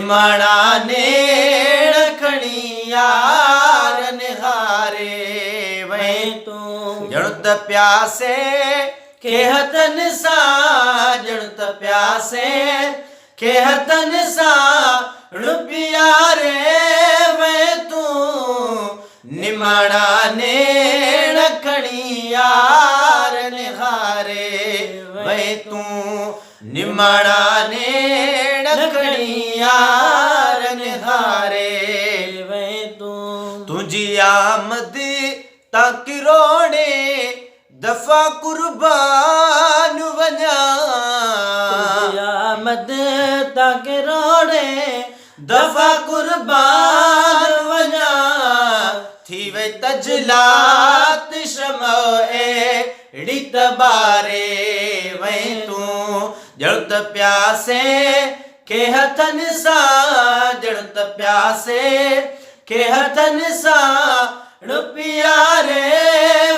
निमाणा नेड़ खणी यार निहारे वहीं तू जण त प्यासे के हथन सां जण त प्यासे के हथन सां रुपियारे वहीं तू निमाणा नेड़ खणी यार निहारे वहीं तू निमाणा नेड़ खणी यार निहारे वहीं तू तुझी आमद तक रोणे दफा कुर्बान वञा आमद तक रोणे दफा कुर्बान वञा थी वे तजलात शमए ड़ित बारे वहीं तू जण त प्यासे के हथन सां जण त प्यासे के हथन सां रुपियारे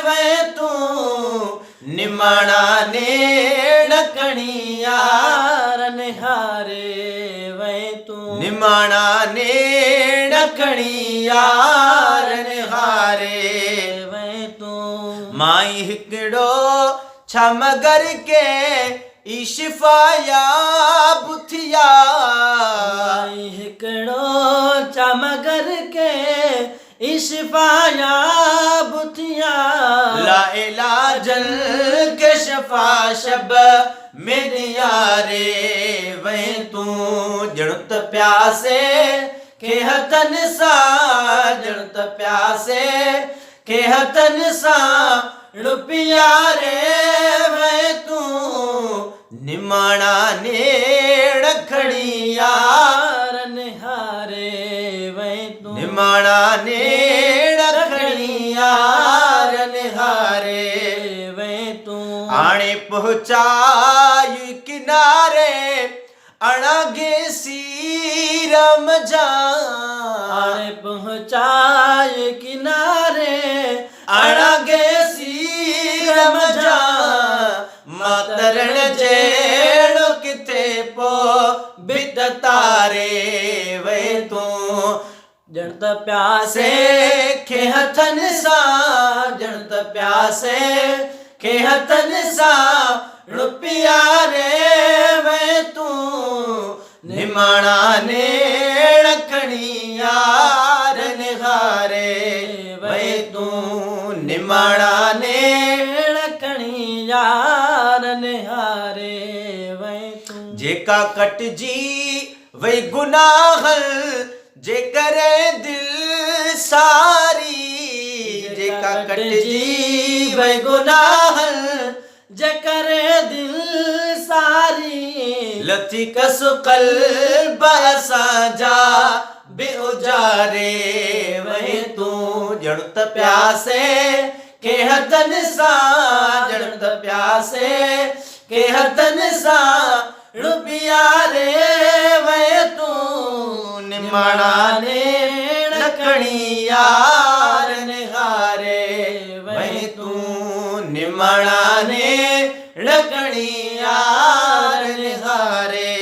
वहीं तू निमाणा नेड़ खणी यार निहारे वहीं तू निमाणा नेड़ खणी यार निहारे वहीं तू माई हिकिड़ो छा मगर के इशिफाया बुथिया माई हिकिड़ो छा मगर के इशिफाया बुथिया ला इलाजल के शफा शब मेरे यारे वहीं तू जण त प्यासे के हथन सां जण त प्यासे के हथन सां रुपियारे वहीं तू निमाणा नेड़ खणी यार निहारे वहीं तू निमाणा नेड़ खणी यार निहारे वहीं तू आणे पहुंचाई किनारे अणागे सीरम जा आणे पहुंचाई किनारे अणागे सीरम जा मातरण जेड़ो किथे पो बित तारे वहीं तू जण त प्यासे के हथन सां जण त प्यासे के हथन सां रुपियारे वहीं तू निमाणा नेड़ खणी यार निहारे वहीं तू निमाणा नेड़ खणी यार निहारे वहीं तू जेका कटजी वही गुनाहल जे करे दिल सारी जेका कटजी वही गुनाहल जे करे दिल सारी लथी कस कल्ब असांजा बेउजारे वहीं तू जण त प्यासे के हथन सां जण त प्यासे के हथन सां रुपियारे वहीं तू निमाणा नेड़ खणी यार निहारे वहीं तू निमाणा नेड़ खणी यार निहारे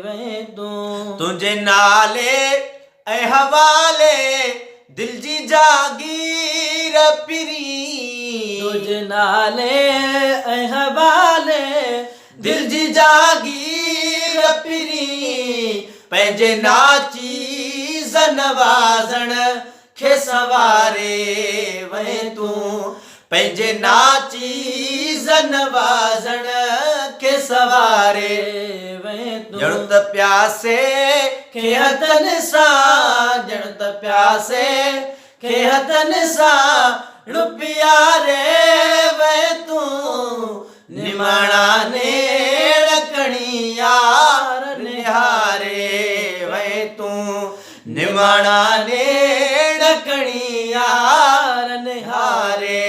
वहीं तू तुझे नाले ऐं हवाले दिल जी जागीर पिरी तुझे नाले ऐं हवाले दिल जी जागीर पिरी पंहिंजे नाची नवाज़ण खे सवारे वहीं तू पंहिंजे नाची नवाज़ण खे सवारे वहीं तू जण त प्यासे के हथन सां जण त प्यासे के हथन सां रुपियारे वहीं तू निमाणा नेड़ खणी यार निहारे वहीं तू निमाणा नेड़ खणी यार निहारे